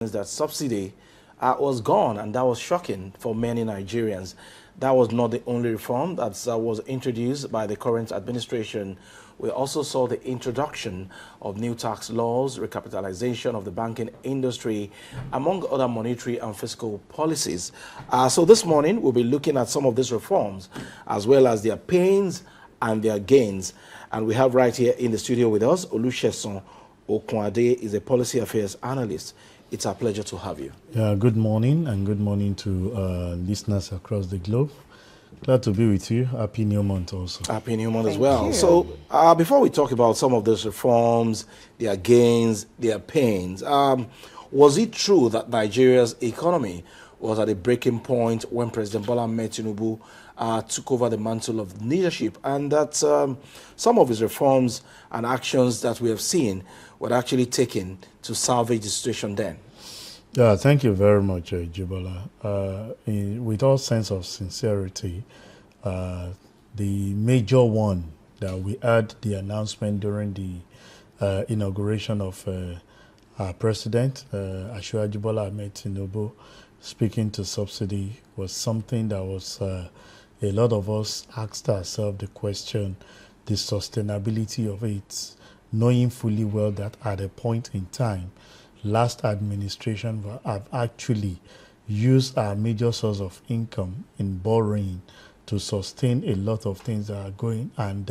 that subsidy was gone, and that was shocking for many Nigerians. That was not the only reform that was introduced by the current administration. We also saw the introduction of new tax laws, recapitalization of the banking industry, among other monetary and fiscal policies. So this morning, we'll be looking at some of these reforms, as well as their pains and their gains. And we have right here in the studio with us, Olusesan Okuande is a policy affairs analyst. It's our pleasure to have you. Yeah, good morning, and good morning to listeners across the globe. Glad to be with you. Happy New Month also. Happy New Month as Thank well. you. So before we talk about some of those reforms, their gains, their pains, was it true that Nigeria's economy was at a breaking point when President Bola Ahmed Tinubu took over the mantle of leadership, and that some of his reforms and actions that we have seen were actually taken to salvage the situation then? Yeah, thank you very much, Jibola. With all sense of sincerity, the major one that we had the announcement during the inauguration of our president, Asiwaju Bola Ahmed Tinubu, speaking to subsidy, was something that was a lot of us asked ourselves the question, the sustainability of it, knowing fully well that at a point in time, last administration have actually used our major source of income in borrowing to sustain a lot of things that are going, and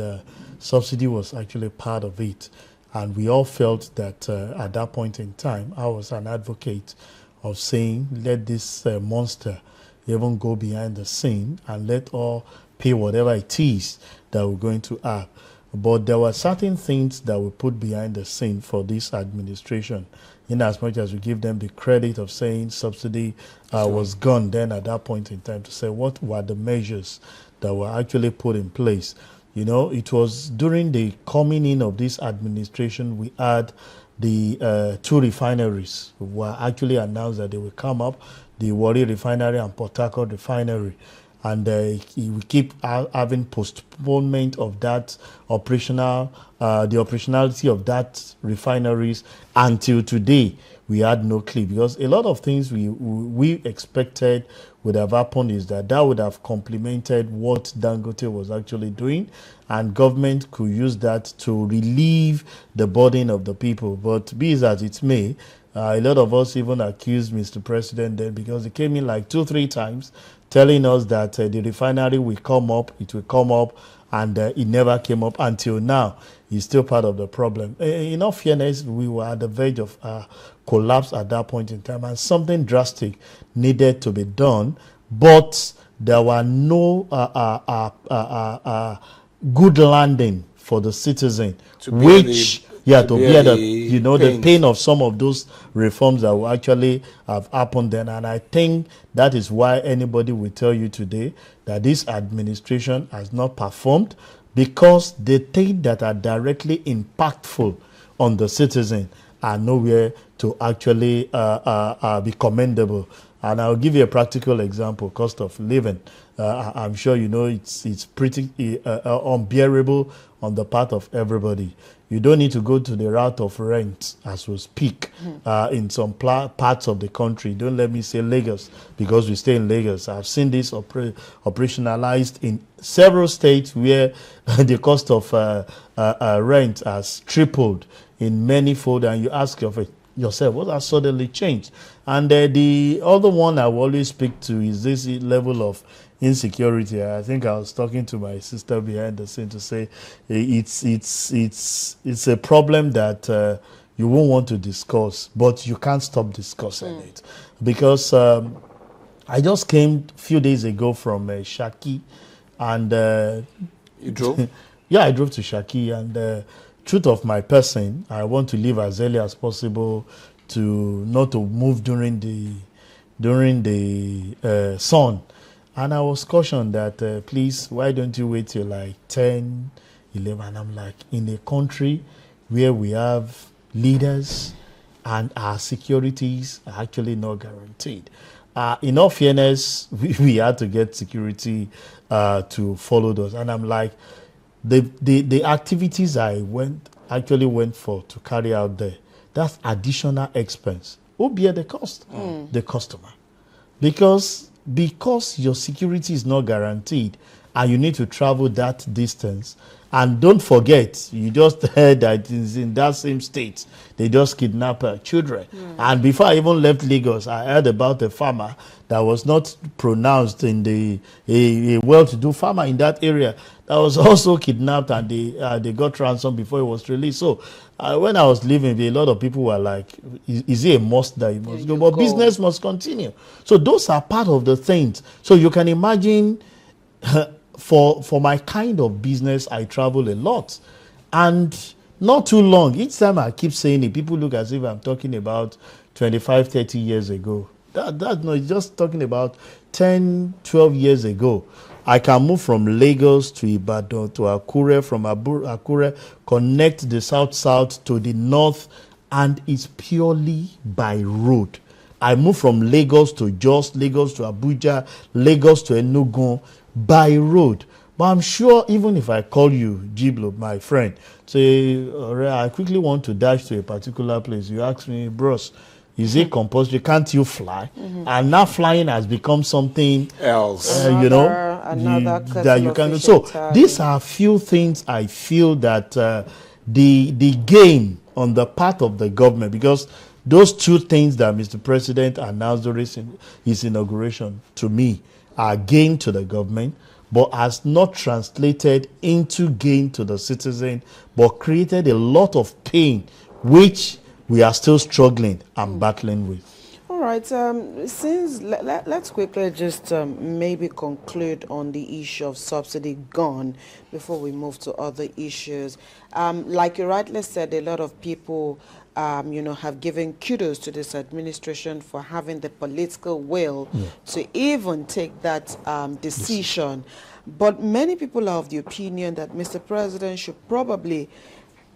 subsidy was actually part of it. And we all felt that at that point in time, I was an advocate of saying, let this monster even go behind the scene and let all pay whatever it is that we're going to have. But there were certain things that we put behind the scene for this administration, in as much as we give them the credit of saying subsidy was gone then at that point in time, to say what were the measures that were actually put in place. You know, it was during the coming in of this administration, we had the two refineries were actually announced that they will come up, the Warri refinery and Port Harcourt refinery. And we keep having postponement of that the operationality of that refineries until today. We had no clue, because a lot of things we expected would have happened is that would have complemented what Dangote was actually doing, and government could use that to relieve the burden of the people. But be it as it may, a lot of us even accused Mr. President then, because he came in like 2-3 times telling us that the refinery will come up, it will come up, and it never came up until now. He's still part of the problem. In all fairness, we were at the verge of collapse at that point in time, and something drastic needed to be done, but there were no good landing for the citizen, which the pain of some of those reforms that will actually have happened then. And I think that is why anybody will tell you today that this administration has not performed, because the things that are directly impactful on the citizen are nowhere to actually be commendable. And I'll give you a practical example: cost of living. I'm sure you know it's pretty unbearable on the part of everybody. You don't need to go to the route of rent as we speak in some parts of the country. Don't let me say Lagos, because we stay in Lagos. I've seen this operationalized in several states where the cost of rent has tripled in many fold, and you ask yourself, what has suddenly changed? And the other one I will always speak to is this level of insecurity. I think I was talking to my sister behind the scene to say it's a problem that you won't want to discuss, but you can't stop discussing it, because I just came a few days ago from Shaki, and You drove? yeah, I drove to Shaki, and truth of my person, I want to leave as early as possible, to not to move during the sun. And I was cautioned that, please, why don't you wait till like 10, 11? And I'm like, in a country where we have leaders and our securities are actually not guaranteed. In all fairness, we had to get security to follow those. And I'm like, the activities I went for to carry out there, that's additional expense. Who bear the cost? The customer. Because your security is not guaranteed and you need to travel that distance. And don't forget, you just heard that it's in that same state, they just kidnap children. And before I even left Lagos, I heard about a farmer that was not pronounced in a well-to-do farmer in that area that was also kidnapped, and they got ransom before he was released. So when I was leaving, a lot of people were like, is it a must that you must go? But business must continue. So those are part of the things. So you can imagine, for my kind of business, I travel a lot. And not too long, each time I keep saying it, people look as if I'm talking about 25, 30 years ago. No, it's just talking about 10, 12 years ago. I can move from Lagos to Ibadan to Akure, from Akure, connect the south to the north, and it's purely by road. I move from Lagos to Jos, Lagos to Abuja, Lagos to Enugu by road. But I'm sure even if I call you, Giblo, my friend, say, I quickly want to dash to a particular place, you ask me, bros, is it compulsory? Can't you fly? And now flying has become something else. That you can do. So these are a few things I feel that the gain on the part of the government, because those two things that Mr. President announced during his inauguration, to me, are gain to the government, but has not translated into gain to the citizen, but created a lot of pain, which we are still struggling and battling with. All right. Since let's quickly just maybe conclude on the issue of subsidy gone before we move to other issues. Like you rightly said, a lot of people have given kudos to this administration for having the political will to even take that decision. But many people are of the opinion that Mr. President should probably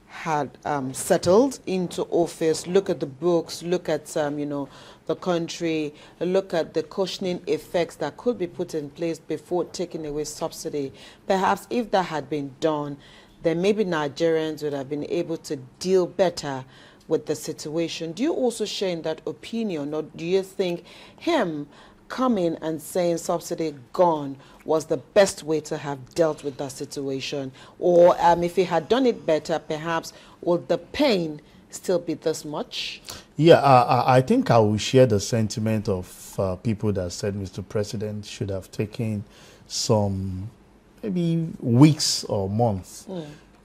had settled into office, look at the books, look at the country, look at the cushioning effects that could be put in place before taking away subsidy. Perhaps if that had been done, then maybe Nigerians would have been able to deal better with the situation. Do you also share in that opinion, or do you think him coming and saying subsidy gone was the best way to have dealt with that situation? Or if he had done it better, perhaps would the pain still be this much? Yeah, I think I will share the sentiment of people that said Mr. President should have taken some maybe weeks or months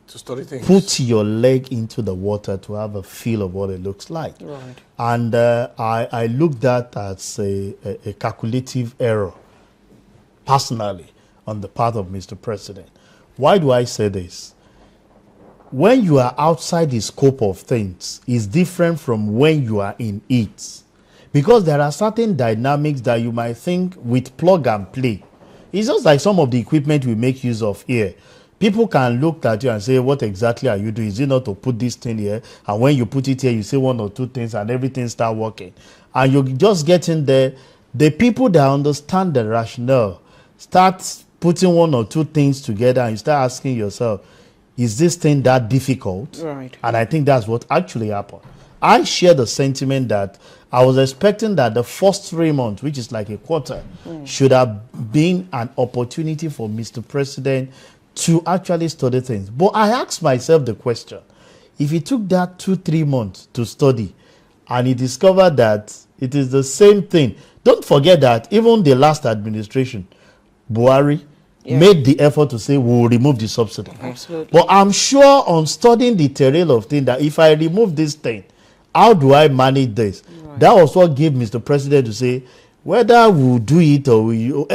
to study things. Put your leg into the water to have a feel of what it looks like. Right. And I looked at as a calculative error, personally, on the part of Mr. President. Why do I say this? When you are outside the scope of things, it's different from when you are in it. Because there are certain dynamics that you might think with plug and play. It's just like some of the equipment we make use of here. People can look at you and say, what exactly are you doing? Is it not to put this thing here? And when you put it here, you say one or two things and everything start working. And you just get in there. The people that understand the rationale start putting one or two things together and you start asking yourself, is this thing that difficult? Right. And I think that's what actually happened. I share the sentiment that I was expecting that the first 3 months, which is like a quarter, should have been an opportunity for Mr. President to actually study things. But I asked myself the question, if he took that 2-3 months to study and he discovered that it is the same thing, don't forget that even the last administration, Buhari, made the effort to say we'll remove the subsidy. Absolutely. But I'm sure on studying the terrain of things that if I remove this thing, how do I manage this? Right. That was what gave Mr. President to say, whether we'll do it or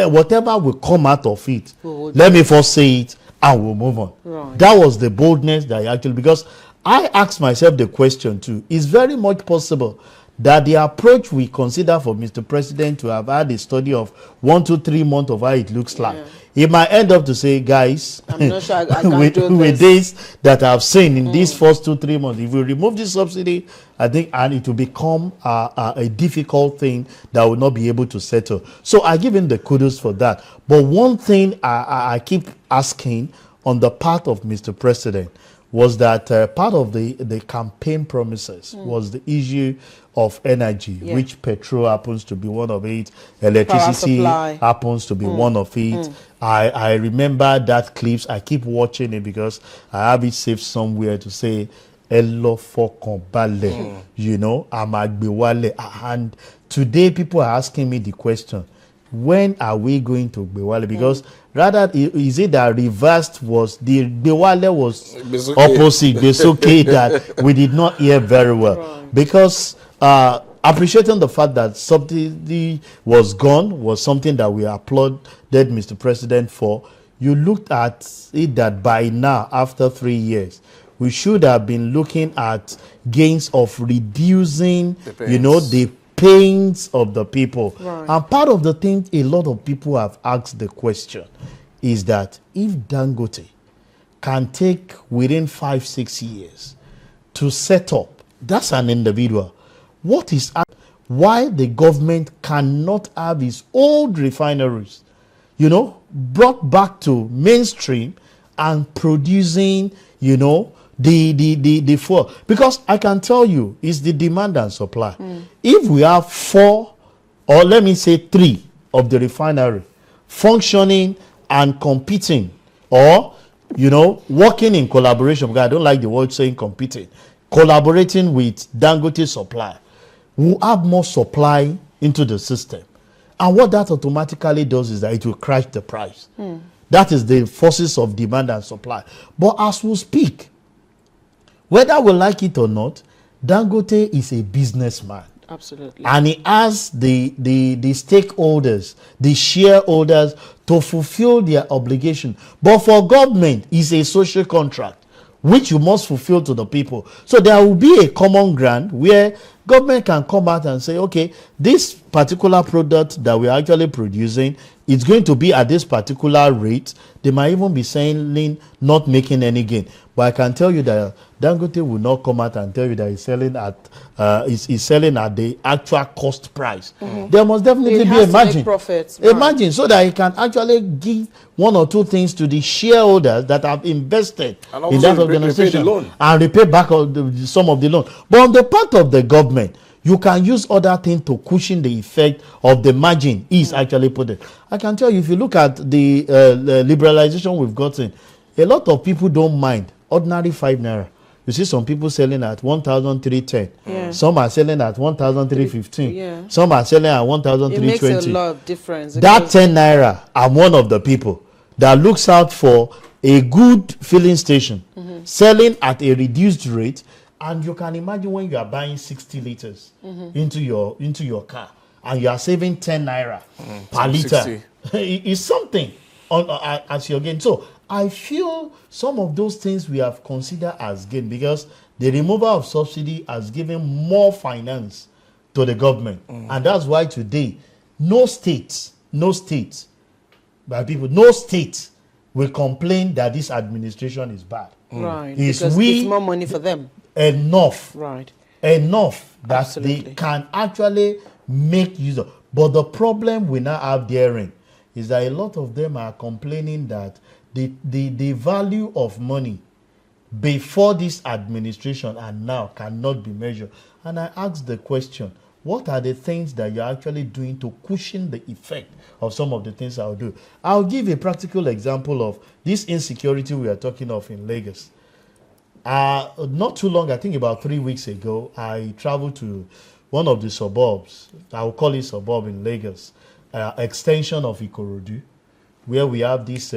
whatever will come out of it, let me first say it and we'll move on. Right. That was the boldness that I actually, because I asked myself the question too, is very much possible that the approach we consider for Mr. President to have had a study of 1 to 3 months of how it looks like, he might end up to say, guys, I'm not sure I can do with this that I've seen in these first 2-3 months, if we remove this subsidy, I think, and it will become a difficult thing that will not be able to settle. So I give him the kudos for that. But one thing I keep asking on the part of Mr. President, was that part of the campaign promises was the issue of energy, which petrol happens to be one of it, electricity happens to be one of it. I remember that clips. I keep watching it because I have it saved somewhere to say, Elo Fokonbale, you know, Amagbewale. And today people are asking me the question, when are we going to Bewale? Because rather, is it that reversed was the Bewale was opposite, Besoke, that we did not hear very well. Right. Because appreciating the fact that subsidy was gone was something that we applauded Mr. President for. You looked at it that by now, after 3 years, we should have been looking at gains of reducing, you know, the pains of the people. Right. And part of the thing a lot of people have asked the question is that if Dangote can take within 5-6 years to set up, that's an individual, what is why the government cannot have its old refineries, you know, brought back to mainstream and producing, you know, the fuel? Because I can tell you, it's the demand and supply. If we have 4, or let me say 3 of the refinery functioning and competing, or, you know, working in collaboration, because I don't like the word saying competing, collaborating with Dangote supply, we'll have more supply into the system. And what that automatically does is that it will crash the price. That is the forces of demand and supply. But as we speak, whether we like it or not, Dangote is a businessman. Absolutely. And he has the stakeholders, the shareholders to fulfill their obligation. But for government, it's a social contract, which you must fulfill to the people. So there will be a common ground where government can come out and say, okay, this particular product that we're actually producing, it's going to be at this particular rate. They might even be saying not making any gain. But I can tell you that Dangote will not come out and tell you that he's selling at the actual cost price. There must definitely be a margin. Profits, a margin, so that he can actually give 1 or 2 things to the shareholders that have invested in that organization and repay back some of the loan. But on the part of the government, you can use other things to cushion the effect of the margin is actually put in. I can tell you, if you look at the liberalization we've gotten, a lot of people don't mind ordinary 5 naira. You see some people selling at 1,310. Yeah. Some are selling at 1,315. Yeah. Some are selling at 1,320. It makes a lot of difference. That 10 naira, I'm one of the people that looks out for a good filling station, selling at a reduced rate. And you can imagine when you are buying 60 liters into your car and you are saving 10 naira per liter. It's something as your gain. So I feel some of those things we have considered as gain, because the removal of subsidy has given more finance to the government. And that's why today, no state will complain that this administration is bad. Right, because it's more money for them. Enough that Absolutely. They can actually make use of. But the problem we now have therein is that a lot of them are complaining that the value of money before this administration and now cannot be measured. And I ask the question, what are the things that you're actually doing to cushion the effect of some of the things I'll do? I'll give a practical example of this insecurity we are talking of in Lagos. Not too long, I think about 3 weeks ago, I traveled to one of the suburbs. I will call it suburb in Lagos, extension of Ikorodu, where we have this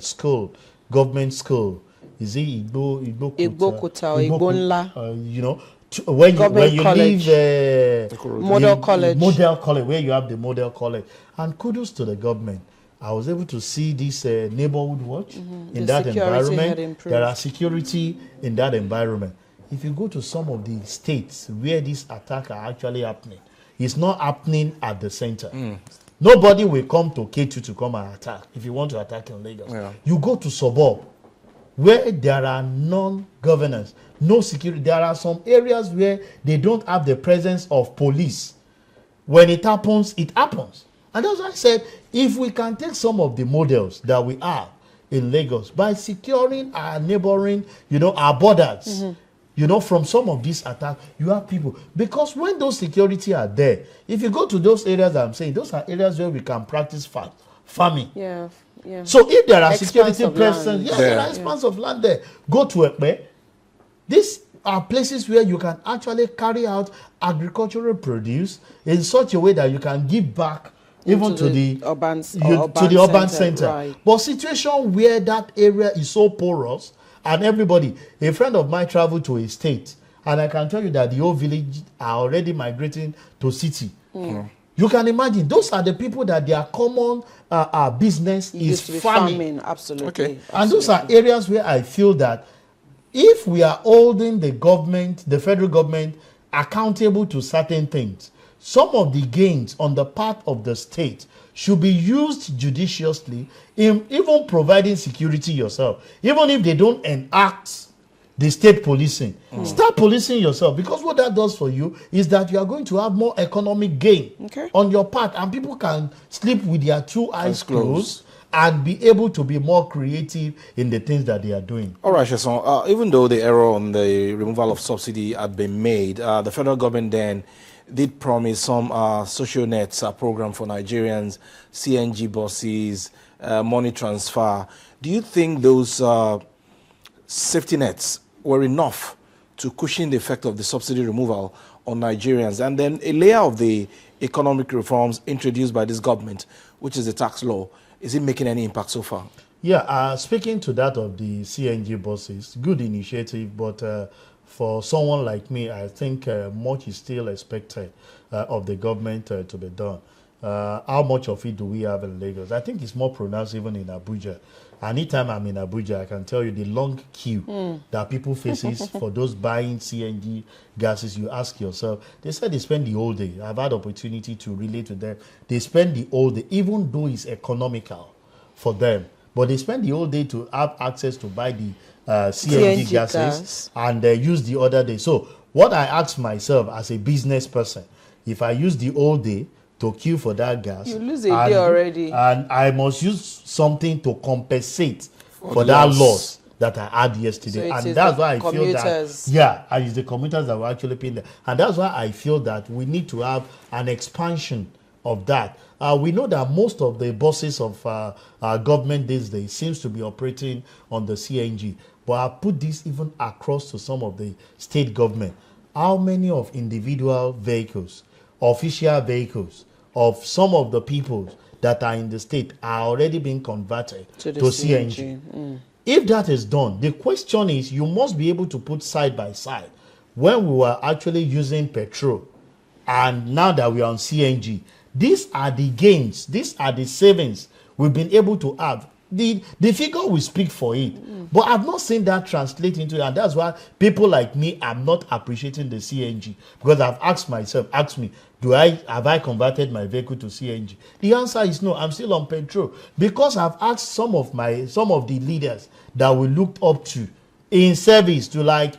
school, government school. Is it Igbo Kuta or Igbo Nla? You know, when you leave Model College, where you have the model college. And kudos to the government. I was able to see this neighborhood watch in that environment. There are security in that environment. If you go to some of the states where these attacks are actually happening, it's not happening at the center. Nobody will come to K2 to come and attack if you want to attack in Lagos. Yeah. You go to suburb where there are non-governance, no security. There are some areas where they don't have the presence of police. When it happens, it happens. And that's why I said, if we can take some of the models that we have in Lagos by securing our neighboring, our borders. From some of these attacks, you have people. Because when those security are there, if you go to those areas I'm saying, those are areas where we can practice farming. Yeah. So if there are Expanse security of persons, land. there are expanse of land there. Go to Ekpe. These are places where you can actually carry out agricultural produce in such a way that you can give back even to the urban center. Right. But situation where that area is so porous and everybody, a friend of mine traveled to a state, and I can tell you that the whole village are already migrating to city. You can imagine, those are the people that their common business is farming. Absolutely. Okay. And those are areas where I feel that if we are holding the government, the federal government, accountable to certain things, some of the gains on the part of the state should be used judiciously in even providing security yourself. Even if they don't enact the state policing, start policing yourself, because what that does for you is that you are going to have more economic gain on your part, and people can sleep with their two eyes closed and be able to be more creative in the things that they are doing. All right, Sheson, even though the error on the removal of subsidy had been made, the federal government then did promise some social nets program for Nigerians, CNG buses, money transfer. Do you think those safety nets were enough to cushion the effect of the subsidy removal on Nigerians? And then a layer of the economic reforms introduced by this government, which is the tax law, is it making any impact so far? Yeah, speaking to that of the CNG buses, good initiative, but for someone like me, I think much is still expected of the government to be done. How much of it do we have in Lagos? I think it's more pronounced even in Abuja. Anytime I'm in Abuja, I can tell you the long queue that people faces for those buying CNG gases. You ask yourself, they said they spend the whole day. I've had opportunity to relate to them. They spend the whole day, even though it's economical for them. But they spend the whole day to have access to buy the CNG gases and use the other day. So what I ask myself as a business person, if I use the whole day to queue for that gas, you lose a day already, and I must use something to compensate for that loss that I had yesterday. So and that's why I feel that, and it's the commuters that were actually paying that. And that's why I feel that we need to have an expansion of that. We know that most of the buses of our government these days seems to be operating on the CNG. But I put this even across to some of the state government. How many of individual vehicles, official vehicles, of some of the people that are in the state are already being converted to CNG? If that is done, the question is, you must be able to put side by side when we were actually using petrol and now that we are on CNG. These are the gains, these are the savings we've been able to have. The figure will speak for it. But I've not seen that translate into it, and that's why people like me are not appreciating the CNG, because I've asked myself, have I converted my vehicle to CNG? The answer is no. I'm still on petrol, because I've asked some of the leaders that we looked up to in service to, like,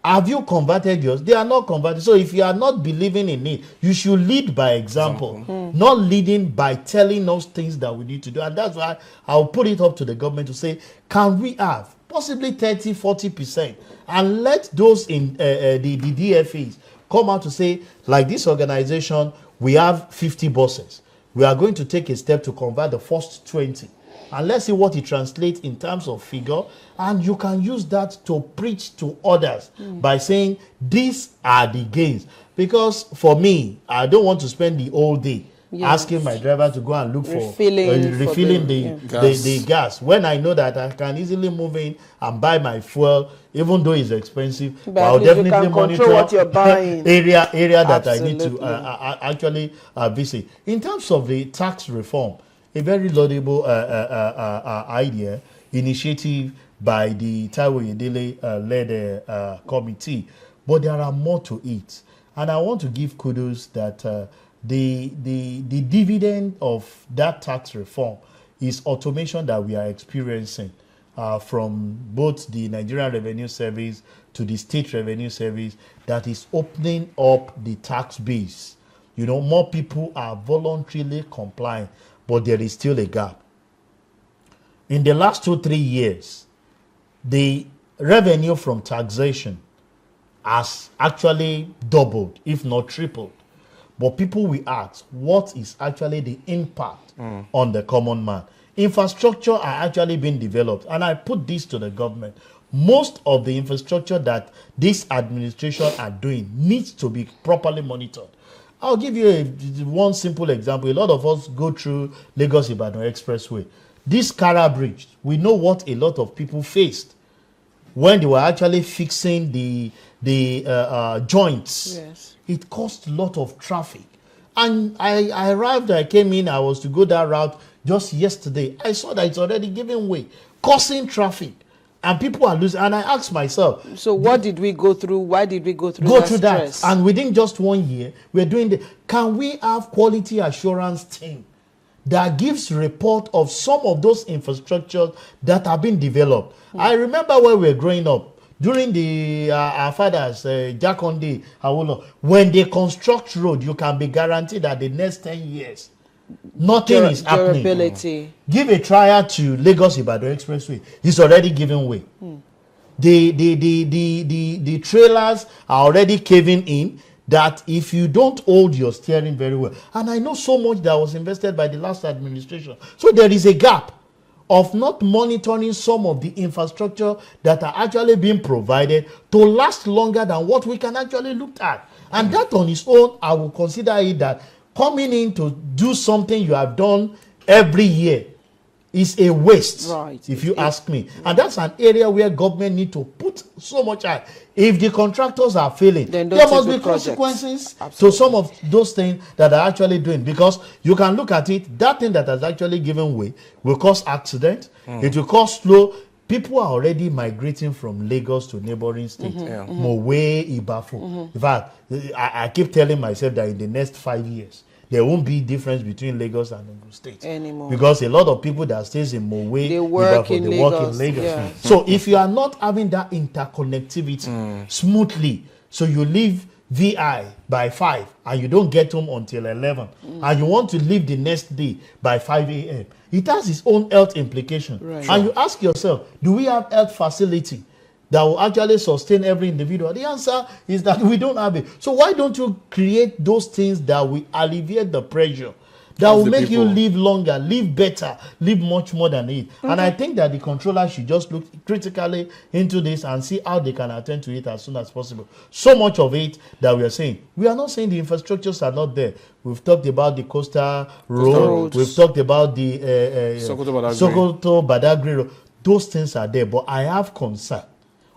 have you converted yours? They are not converted. So if you are not believing in it, you should lead by example, not leading by telling us things that we need to do. And that's why I'll put it up to the government to say, can we have possibly 30-40%, and let those in the DFAs come out to say, like this organization, we have 50 buses. We are going to take a step to convert the first 20. And let's see what it translates in terms of figure. And you can use that to preach to others by saying, these are the gains. Because for me, I don't want to spend the whole day asking my driver to go and look refilling the gas, when I know that I can easily move in and buy my fuel, even though it's expensive. But I'll definitely monitor what you're buying. area that I need to actually visit. In terms of the tax reform, a very laudable idea, initiative by the Taiwo Yedele led committee, but there are more to it. And I want to give kudos that the dividend of that tax reform is automation that we are experiencing from both the Nigerian Revenue Service to the State Revenue Service, that is opening up the tax base. More people are voluntarily complying, but there is still a gap. in the last 2-3 years, the revenue from taxation has actually doubled, if not tripled. But people will ask, what is actually the impact on the common man? Infrastructure are actually being developed, and I put this to the government. Most of the infrastructure that this administration are doing needs to be properly monitored. I'll give you one simple example. A lot of us go through Lagos-Ibadan Expressway. This Kara Bridge, we know what a lot of people faced when they were actually fixing the joints. Yes. It caused a lot of traffic. And I arrived, I came in, I was to go that route just yesterday. I saw that it's already giving way, causing traffic. And people are losing. And I asked myself. So what did we go through? Why did we go through that? And within just 1 year, we're doing can we have quality assurance team that gives report of some of those infrastructures that have been developed? I remember when we were growing up, during the our fathers, Jakonde, Awolo, when they construct road, you can be guaranteed that the next 10 years, nothing is happening. Durability. Give a trial to Lagos-Ibadan Expressway. It's already giving way. The trailers are already caving in, that if you don't hold your steering very well, and I know so much that was invested by the last administration. So there is a gap of not monitoring some of the infrastructure that are actually being provided to last longer than what we can actually look at. And that on its own, I will consider it that coming in to do something you have done every year is a waste, if you ask me. And that's an area where government need to put so much eye. If the contractors are failing, there must be consequences to some of those things that are actually doing. Because you can look at it, that thing that has actually given way will cause accident. It will cause slow. People are already migrating from Lagos to neighboring states. Mowe, Ibafo. In fact, I keep telling myself that in the next 5 years, there won't be difference between Lagos and Ogun State anymore, because a lot of people that stays in Mowe, they work in Lagos. Yeah. So if you are not having that interconnectivity smoothly, so you leave VI by 5 and you don't get home until 11, and you want to leave the next day by 5 a.m., it has its own health implication. And you ask yourself, do we have health facility that will actually sustain every individual? The answer is that we don't have it. So why don't you create those things that will alleviate the pressure, that will make you live longer, live better, live much more than it? And I think that the controller should just look critically into this and see how they can attend to it as soon as possible. So much of it that we are saying, we are not saying the infrastructures are not there. We've talked about the coastal road. We've talked about the Sokoto Badagry road. Those things are there, but I have concern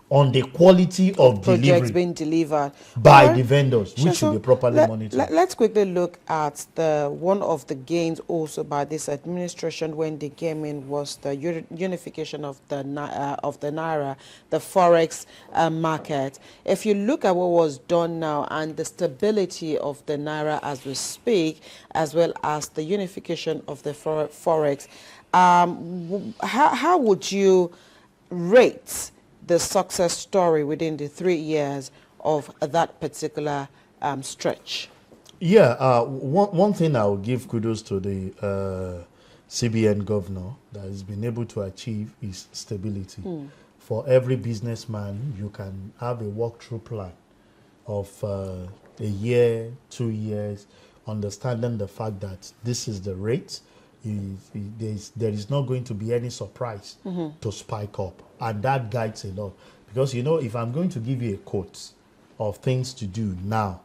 on the quality of projects delivery being delivered by the vendors, which should be properly monitored. Let's quickly look at one of the gains also by this administration when they came in was the unification of the naira, the forex market. If you look at what was done now and the stability of the naira as we speak, as well as the unification of the forex, how would you rate the success story within the 3 years of that particular stretch? Yeah, one thing I will give kudos to the CBN governor that has been able to achieve is stability. For every businessman, you can have a walkthrough plan of a year, 2 years, understanding the fact that this is the rate. There is not going to be any surprise to spike up, and that guides a lot. Because if I'm going to give you a quote of things to do now,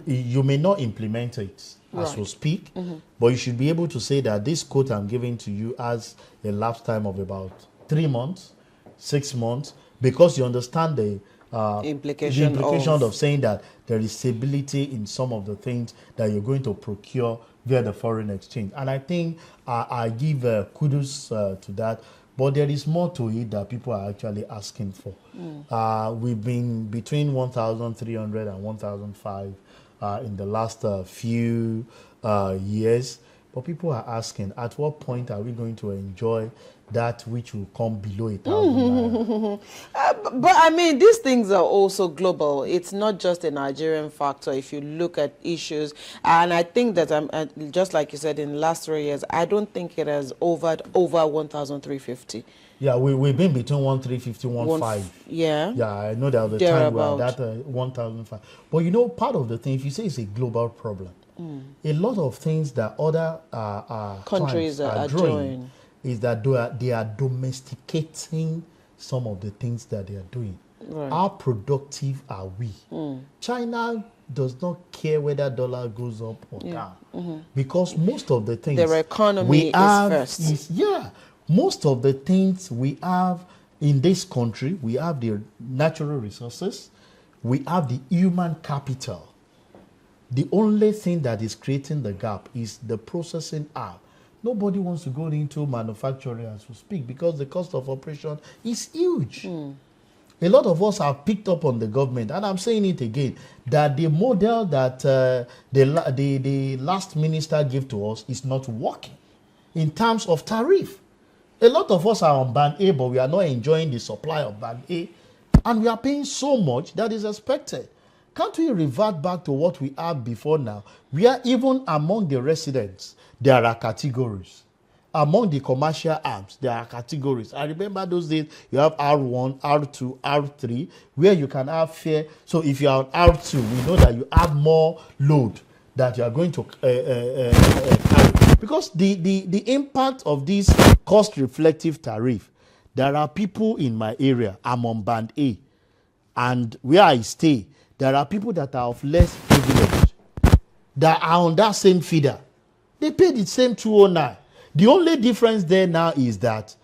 you may not implement it as we speak, but you should be able to say that this quote I'm giving to you has a lapse time of about 3 months, 6 months, because you understand the implication of saying that there is stability in some of the things that you're going to procure via the foreign exchange. And I think I give kudos to that, but there is more to it that people are actually asking for. We've been between 1,300 and 1,005 in the last few years. But people are asking, at what point are we going to enjoy that which will come below 1,000 naira? But I mean, these things are also global. It's not just a Nigerian factor if you look at issues. And I think that, just like you said, in the last 3 years, I don't think it has over 1,350. Yeah, we've been between 1,350, 1,500. Yeah. Yeah, I know that was the time we were at 1,005. But you know, part of the thing, if you say it's a global problem, a lot of things that other countries are doing is that they are domesticating some of the things that they are doing. Right. How productive are we? China does not care whether dollar goes up or down, because most of the things their economy we have is first. Most of the things we have in this country, we have the natural resources, we have the human capital. The only thing that is creating the gap is the processing arm. Nobody wants to go into manufacturing as we speak because the cost of operation is huge. A lot of us have picked up on the government, and I'm saying it again, that the model that the last minister gave to us is not working in terms of tariff. A lot of us are on band A, but we are not enjoying the supply of band A, and we are paying so much that is expected. Can't we revert back to what we had before now? We are even among the residents, there are categories. Among the commercial arms, there are categories. I remember those days, you have R1, R2, R3, where you can have fare. So if you are on R2, we know that you have more load that you are going to carry. Because the impact of this cost-reflective tariff, there are people in my area, I'm on band A, and where I stay, there are people that are of less privilege that are on that same feeder. They pay the same 209. The only difference there now is that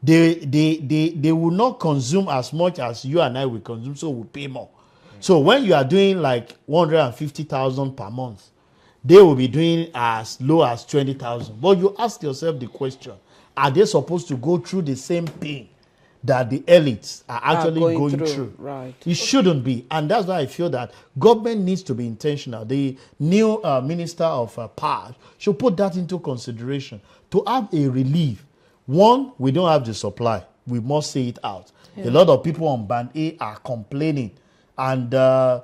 they will not consume as much as you and I will consume, so we pay more. So when you are doing like 150,000 per month, they will be doing as low as 20,000. But you ask yourself the question, are they supposed to go through the same pain that the elites are actually going through? Right. It shouldn't be. And that's why I feel that government needs to be intentional. The new Minister of Power should put that into consideration to have a relief. One, we don't have the supply. We must say it out. Yeah. A lot of people on band A are complaining. And so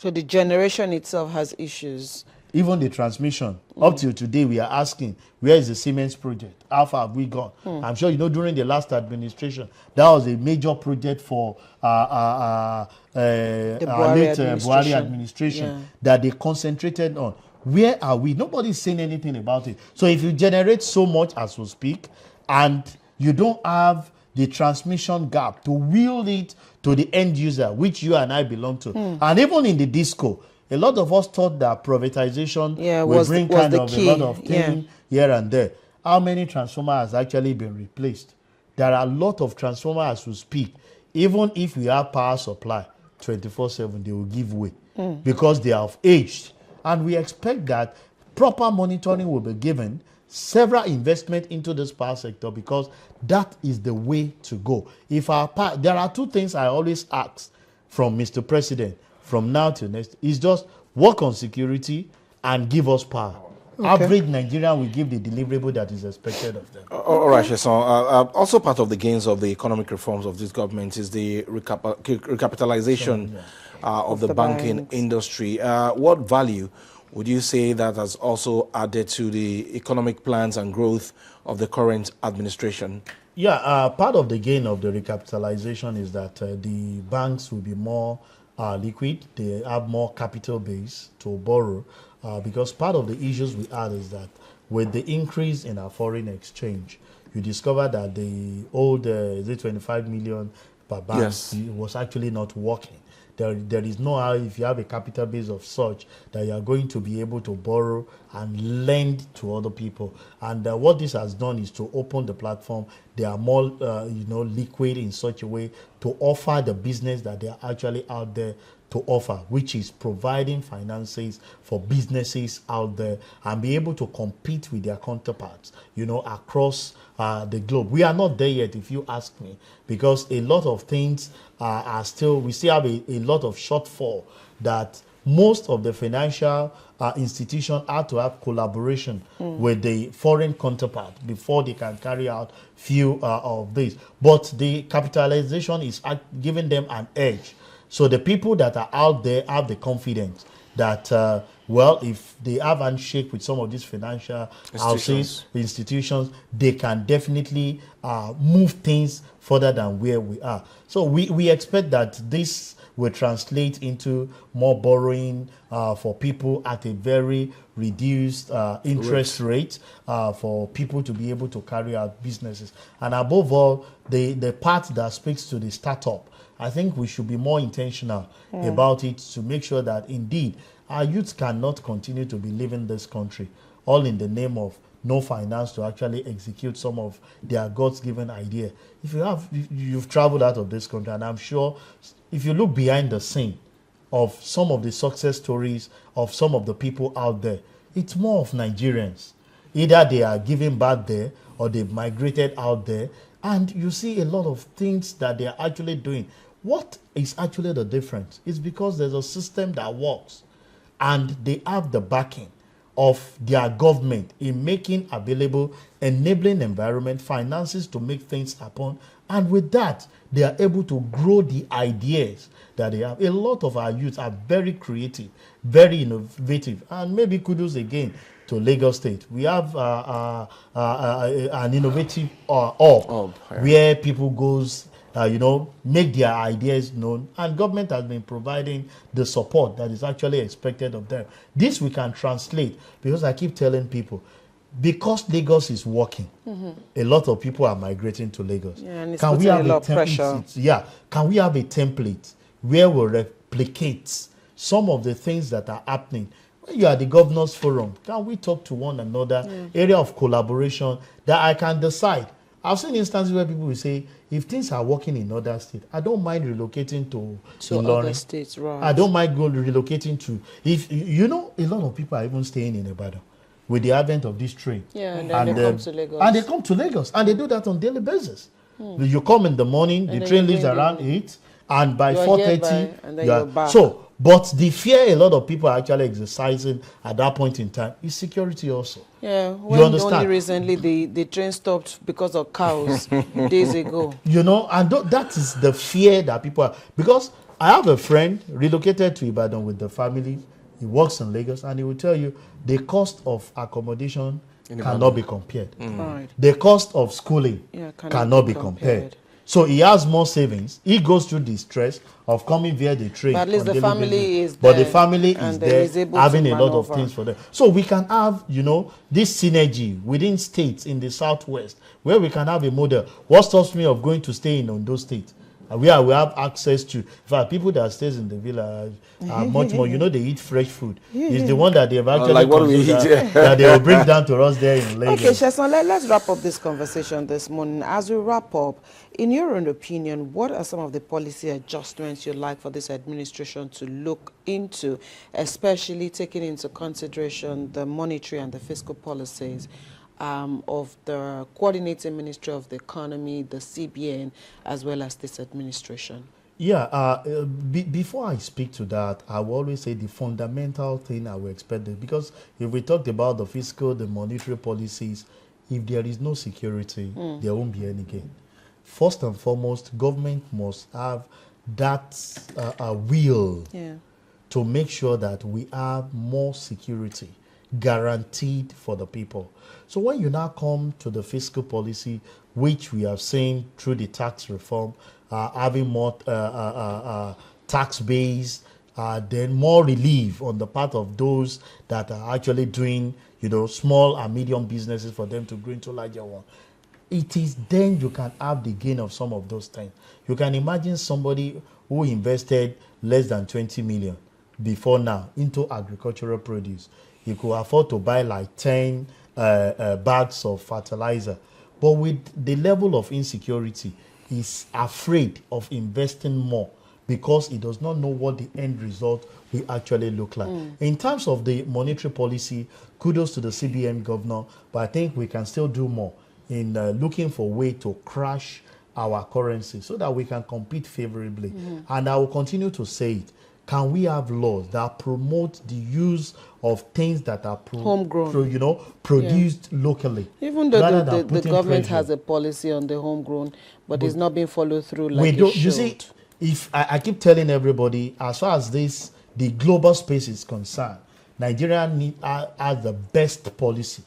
the generation itself has issues. Even the transmission. Up till today, we are asking, where is the Siemens project? How far have we gone? I'm sure you know during the last administration, that was a major project for the Buhari administration that they concentrated on. Where are we? Nobody's saying anything about it. So if you generate so much as we speak, and you don't have the transmission gap to wield it to the end user, which you and I belong to, and even in the disco, a lot of us thought that privatization will bring kind of a lot of things here and there. How many transformers has actually been replaced? There are a lot of transformers as we speak. Even if we have power supply 24/7, they will give way because they have aged. And we expect that proper monitoring will be given, several investment into this power sector, because that is the way to go. There are two things I always ask from Mr. President from now till next, is just work on security and give us power. Okay. Average Nigerian will give the deliverable that is expected of them. All right, Sheson. Also part of the gains of the economic reforms of this government is the recapitalization of the banking industry. What value would you say that has also added to the economic plans and growth of the current administration? Yeah, part of the gain of the recapitalization is that the banks will be more liquid. They have more capital base to borrow, because part of the issues we had is that with the increase in our foreign exchange, you discover that the old 25 million per bank was actually not working. There is no how, if you have a capital base of such, that you are going to be able to borrow and lend to other people. And what this has done is to open the platform. They are more, liquid in such a way to offer the business that they are actually out there to offer, which is providing finances for businesses out there and be able to compete with their counterparts, across the globe. We are not there yet, if you ask me, because a lot of things we still have a lot of shortfall that most of the financial institutions have to have collaboration with the foreign counterpart before they can carry out few of these. But the capitalization is giving them an edge. So the people that are out there have the confidence that, well, if they have a handshake with some of these financial institutions, they can definitely move things further than where we are. So we expect that this will translate into more borrowing for people at a very reduced interest rate for people to be able to carry out businesses. And above all, the part that speaks to the startup, I think we should be more intentional about it to make sure that indeed our youth cannot continue to be living this country all in the name of no finance to actually execute some of their God's-given idea. If you've traveled out of this country, and I'm sure if you look behind the scene of some of the success stories of some of the people out there, it's more of Nigerians. Either they are giving back there or they've migrated out there, and you see a lot of things that they are actually doing. What is actually the difference? It's because there's a system that works and they have the backing of their government in making available enabling environment, finances to make things happen. And with that, they are able to grow the ideas that they have. A lot of our youth are very creative, very innovative, and maybe kudos again to Lagos State. We have an innovative hub where people goes, make their ideas known, and government has been providing the support that is actually expected of them. This we can translate, because I keep telling people, because Lagos is working, a lot of people are migrating to Lagos. Yeah, and it's putting a lot of pressure. Can we have a template where we replicate some of the things that are happening? When you are the governor's forum, can we talk to one another? Area of collaboration that I can decide. I've seen instances where people will say, if things are working in other states, I don't mind relocating to other states, right? I don't mind relocating to, if a lot of people are even staying in Ibadan with the advent of this train. Yeah, and then they come to Lagos. And they come to Lagos, and they do that on a daily basis. You come in the morning, and the train leaves around 8, and by 4:30, you are back. So, but the fear a lot of people are actually exercising at that point in time is security also. Yeah, only recently the train stopped because of cows days ago. And that is the fear that people are. Because I have a friend relocated to Ibadan with the family. He works in Lagos, and he will tell you the cost of accommodation cannot be compared. Right. The cost of schooling cannot be compared. So he has more savings. He goes through the stress of coming via the train. But at least the family is there. But the family is there having a lot of things for them. So we can have, this synergy within states in the southwest where we can have a model. What stops me of going to stay in Ondo State? We have access to, in fact, people that stays in the village are much more, they eat fresh food. It's the one that they have actually that they will bring down to us there in Lagos. Okay, Sheson, let's wrap up this conversation this morning. As we wrap up, in your own opinion, what are some of the policy adjustments you'd like for this administration to look into, especially taking into consideration the monetary and the fiscal policies of the Coordinating Ministry of the Economy, the CBN, as well as this administration? Yeah, before I speak to that, I will always say the fundamental thing I will expect is, because if we talked about the fiscal, the monetary policies, if there is no security, there won't be any gain. First and foremost, government must have that will to make sure that we have more security guaranteed for the people. So when you now come to the fiscal policy, which we have seen through the tax reform, having more tax base, then more relief on the part of those that are actually doing, small and medium businesses for them to grow into larger one. It is then you can have the gain of some of those things. You can imagine somebody who invested less than 20 million before now into agricultural produce. You could afford to buy like 10 bags of fertilizer. But with the level of insecurity, he's afraid of investing more because he does not know what the end result will actually look like. In terms of the monetary policy, kudos to the CBN governor, but I think we can still do more in looking for a way to crash our currency so that we can compete favorably. And I will continue to say it. can we have laws that promote the use of things that are homegrown, produced locally? Even though the government has a policy on the homegrown, but it's not being followed through like it should. You see, if I keep telling everybody, as far as the global space is concerned, Nigeria has the best policy.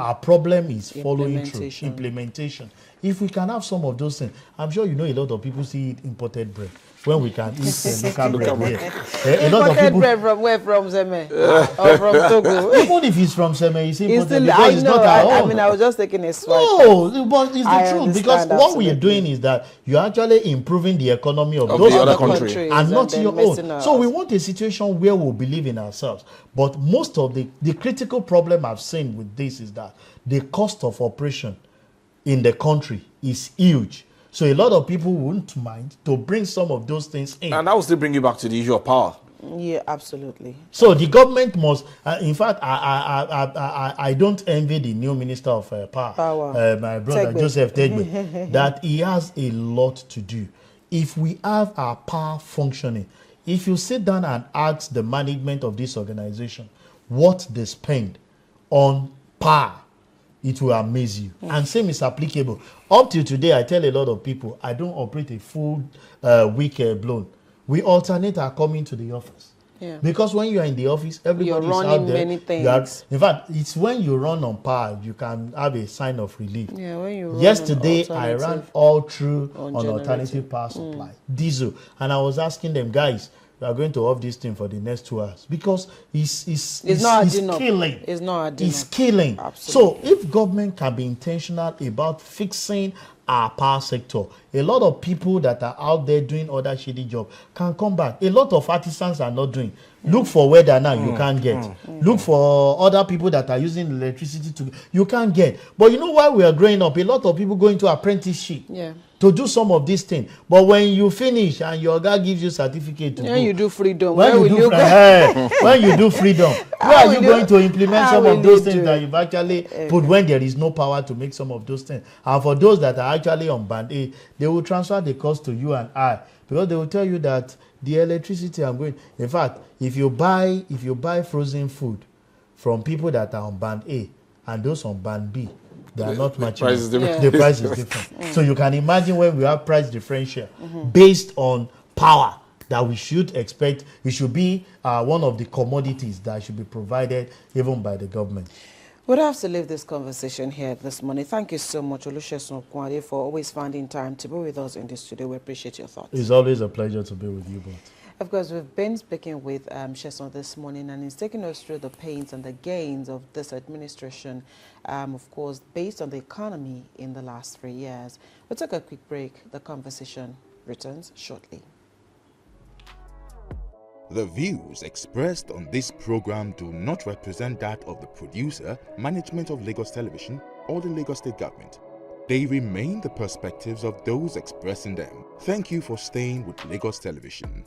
Our problem is following through, implementation. If we can have some of those things, I'm sure you know a lot of people see it imported bread when we can eat local bread here. A lot of people bread from where? From Seme or from Togo? Even if it's from Seme, it's imported because it's not our own. I mean, I was just taking a swipe. No, but it's the truth, because what we are doing is that you're actually improving the economy of those other countries and not your own. So we want a situation where we believe in ourselves. But most of the critical problem I've seen with this is that the cost of operation in the country is huge. So a lot of people wouldn't mind to bring some of those things in. And that will still bring you back to the issue of power. Yeah, absolutely. So the government must, in fact, I don't envy the new Minister of Power, my brother Joseph Tegbe, that he has a lot to do. If we have our power functioning, if you sit down and ask the management of this organization what they spend on power, it will amaze you. And same is applicable. Up till today, I tell a lot of people, I don't operate a full week blown. We alternate our coming to the office. Yeah. Because when you are in the office, everybody is out there. Many things. In fact, it's when you run on power, you can have a sign of relief. Yeah, when you run Yesterday, I ran all through on alternative power supply, diesel. And I was asking them, guys, we are going to off this thing for the next 2 hours because it's killing. It's not adding It's killing. Absolutely. So if government can be intentional about fixing our power sector, a lot of people that are out there doing other shady jobs can come back. A lot of artisans are not doing. Look for weather now, you can't get. Look for other people that are using electricity you can't get. But you know why we are growing up? A lot of people go into apprenticeship. Yeah. To do some of these things, but when you finish and your guy gives you certificate to when you do freedom, when you do freedom, where are you going to implement some of those things that you've actually put when there is no power to make some of those things? And for those that are actually on band A, they will transfer the cost to you and I, because they will tell you that the electricity I'm going. In fact, if you buy frozen food from people that are on band A and those on band B, they are not matching. The price is different. So you can imagine when we have price differential based on power that we should expect. It should be one of the commodities that should be provided even by the government. We'll have to leave this conversation here this morning. Thank you so much, Olusesan Okuande, for always finding time to be with us in the studio. We appreciate your thoughts. It's always a pleasure to be with you both. Of course, we've been speaking with Sheson this morning, and he's taking us through the pains and the gains of this administration, of course, based on the economy in the last 3 years. We'll take a quick break. The conversation returns shortly. The views expressed on this program do not represent that of the producer, management of Lagos Television, or the Lagos State Government. They remain the perspectives of those expressing them. Thank you for staying with Lagos Television.